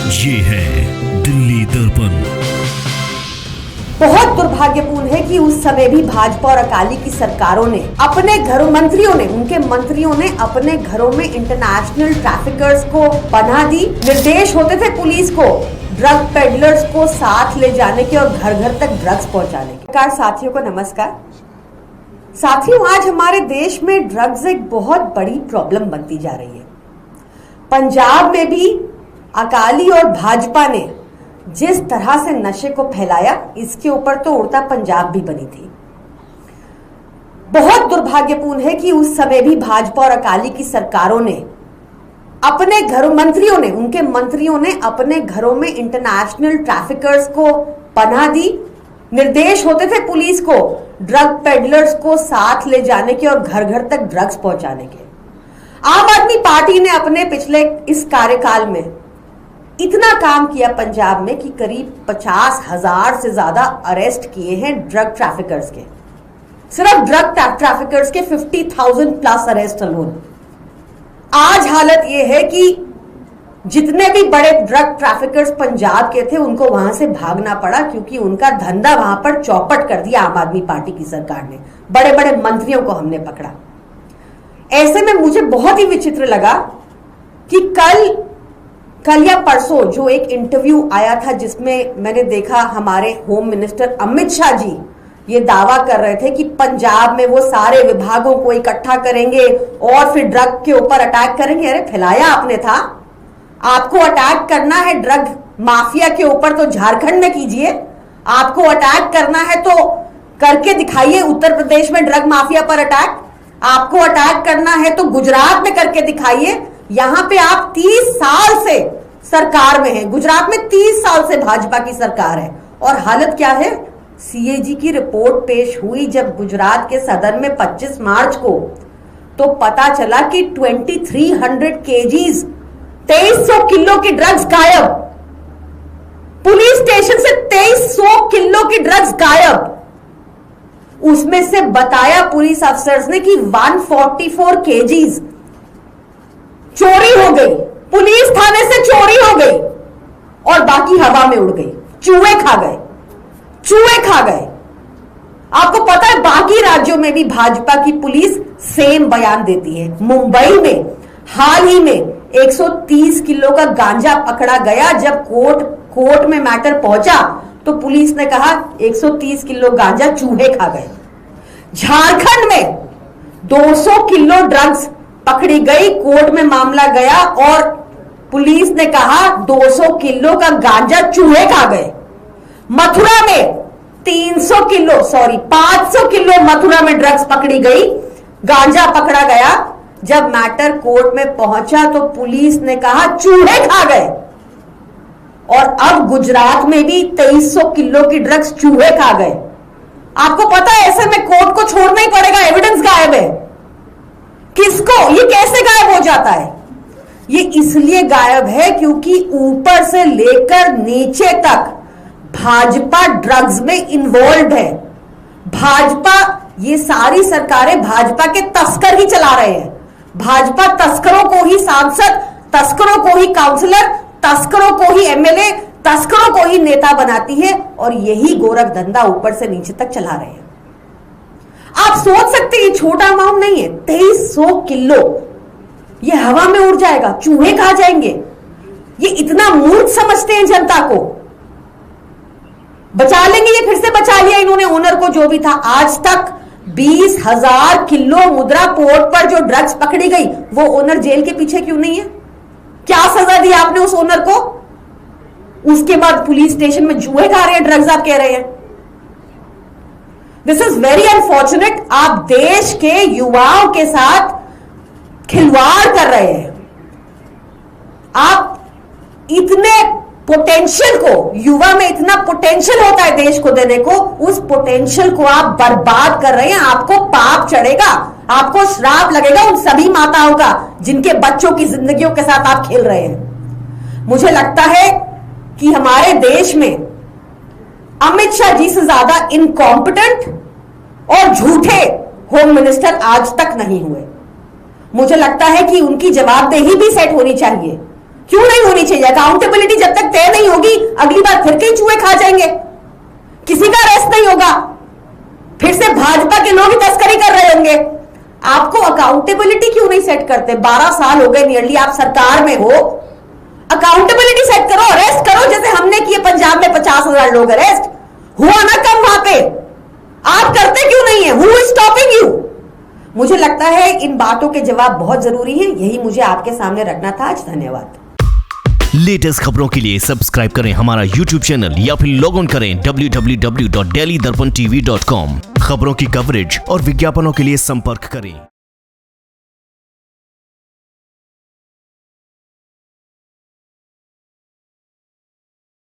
ये है दिल्ली दर्पण। बहुत दुर्भाग्यपूर्ण है कि उस समय भी भाजपा और अकाली की सरकारों ने अपने घरों उनके मंत्रियों ने अपने घरों में इंटरनेशनल ट्रैफिकर्स को पनाह दी। निर्देश होते थे पुलिस को ड्रग पेडलर्स को साथ ले जाने के और घर घर तक ड्रग्स पहुंचाने के। साथियों को नमस्कार। साथियों, आज हमारे देश में ड्रग्स एक बहुत बड़ी प्रॉब्लम बनती जा रही है। पंजाब में भी अकाली और भाजपा ने जिस तरह से नशे को फैलाया, इसके ऊपर तो उड़ता पंजाब भी बनी थी। बहुत दुर्भाग्यपूर्ण है कि उस समय भी भाजपा और अकाली की सरकारों ने अपने घरों उनके मंत्रियों ने अपने घरों में इंटरनेशनल ट्रैफिकर्स को पनाह दी। निर्देश होते थे पुलिस को ड्रग पेडलर्स को साथ ले जाने के और घर घर तक ड्रग्स पहुंचाने के। आम आदमी पार्टी ने अपने पिछले इस कार्यकाल में इतना काम किया पंजाब में कि करीब 50,000 से ज्यादा अरेस्ट किए हैं ड्रग ट्रैफिकर्स के। सिर्फ ड्रग ट्रैफिकर्स के 50,000 प्लस अरेस्ट अलोन। आज हालत यह है कि जितने भी बड़े ड्रग ट्रैफिकर्स पंजाब के थे उनको वहां से भागना पड़ा, क्योंकि उनका धंधा वहां पर चौपट कर दिया आम आदमी पार्टी की सरकार ने। बड़े बड़े मंत्रियों को हमने पकड़ा। ऐसे में मुझे बहुत ही विचित्र लगा कि कल या परसों जो एक इंटरव्यू आया था जिसमें मैंने देखा हमारे होम मिनिस्टर अमित शाह जी ये दावा कर रहे थे कि पंजाब में वो सारे विभागों को इकट्ठा करेंगे और फिर ड्रग के ऊपर अटैक करेंगे। अरे फैलाया आपने था। आपको अटैक करना है ड्रग माफिया के ऊपर तो झारखंड में कीजिए। आपको अटैक करना है तो करके दिखाइए उत्तर प्रदेश में ड्रग माफिया पर अटैक। आपको अटैक करना है तो गुजरात में करके दिखाइए। यहां पे आप 30 साल से सरकार में हैं। गुजरात में 30 साल से भाजपा की सरकार है और हालत क्या है? सीएजी की रिपोर्ट पेश हुई जब गुजरात के सदन में 25 मार्च को, तो पता चला कि 2300 केजीज 2300 किलो की ड्रग्स गायब। पुलिस स्टेशन से 2300 किलो की ड्रग्स गायब। उसमें से बताया पुलिस अफसर्स ने कि 144 केजीज चोरी हो गई, पुलिस थाने से चोरी हो गई और बाकी हवा में उड़ गई। चूहे खा गए। आपको पता है बाकी राज्यों में भी भाजपा की पुलिस सेम बयान देती है। मुंबई में हाल ही में 130 किलो का गांजा पकड़ा गया। जब कोर्ट में मैटर पहुंचा तो पुलिस ने कहा 130 किलो गांजा चूहे खा गए। झारखंड में 200 किलो ड्रग्स पकड़ी गई, कोर्ट में मामला गया और पुलिस ने कहा 200 किलो का गांजा चूहे खा गए। मथुरा में 500 किलो मथुरा में ड्रग्स पकड़ी गई, गांजा पकड़ा गया। जब मैटर कोर्ट में पहुंचा तो पुलिस ने कहा चूहे खा गए। और अब गुजरात में भी 2300 किलो की ड्रग्स चूहे खा गए। आपको पता है ऐसे में कोर्ट को छोड़ना ही पड़ेगा, एविडेंस गायब है। किसको? ये कैसे गायब हो जाता है? ये इसलिए गायब है क्योंकि ऊपर से लेकर नीचे तक भाजपा ड्रग्स में इन्वॉल्व है। भाजपा, ये सारी सरकारें भाजपा के तस्कर ही चला रहे हैं। भाजपा तस्करों को ही सांसद, तस्करों को ही काउंसलर, तस्करों को ही एमएलए, तस्करों को ही नेता बनाती है और यही गोरख धंधा ऊपर से नीचे तक चला रहे हैं। आप सोच सकते हैं ये छोटा अमाउंट नहीं है। 2300 किलो ये हवा में उड़ जाएगा, चूहे खा जाएंगे। ये इतना मूर्ख समझते हैं जनता को। बचा लेंगे, ये फिर से बचा लिया इन्होंने ओनर को जो भी था। आज तक 20,000 किलो मुद्रा पोर्ट पर जो ड्रग्स पकड़ी गई वो ओनर जेल के पीछे क्यों नहीं है? क्या सजा दी आपने उस ओनर को? उसके बाद पुलिस स्टेशन में जुए खा रहे हैं ड्रग्स, आप कह रहे हैं। This is very unfortunate. आप देश के युवाओं के साथ खिलवाड़ कर रहे हैं। आप इतने पोटेंशियल को, युवा में इतना पोटेंशियल होता है देश को देने को, उस पोटेंशियल को आप बर्बाद कर रहे हैं। आपको पाप चढ़ेगा, आपको श्राप लगेगा उन सभी माताओं का जिनके बच्चों की जिंदगियों के साथ आप खेल रहे हैं। मुझे लगता है कि हमारे देश में अमित शाह जी से ज्यादा इनकॉम्पिटेंट और झूठे होम मिनिस्टर आज तक नहीं हुए। मुझे लगता है कि उनकी जवाबदेही भी सेट होनी चाहिए। क्यों नहीं होनी चाहिए? अकाउंटेबिलिटी जब तक तय नहीं होगी, अगली बार फिर कई चूहे खा जाएंगे, किसी का अरेस्ट नहीं होगा, फिर से भाजपा के लोग ही तस्करी कर रहे होंगे। आपको अकाउंटेबिलिटी क्यों नहीं सेट करते? 12 साल हो गए नियरली आप सरकार में हो, अकाउंटेबिलिटी सेट करो, अरेस्ट करो, जैसे हमने किए पंजाब में 50,000 लोग अरेस्ट हुआ ना कम वहां पे। आप करते क्यों नहीं है? Who is stopping you? मुझे लगता है इन बातों के जवाब बहुत जरूरी हैं, यही मुझे आपके सामने रखना था आज। धन्यवाद। लेटेस्ट खबरों के लिए सब्सक्राइब करें हमारा YouTube चैनल या फिर लॉग ऑन करें www.delhidarpantv.com। खबरों की कवरेज और विज्ञापनों के लिए संपर्क करें।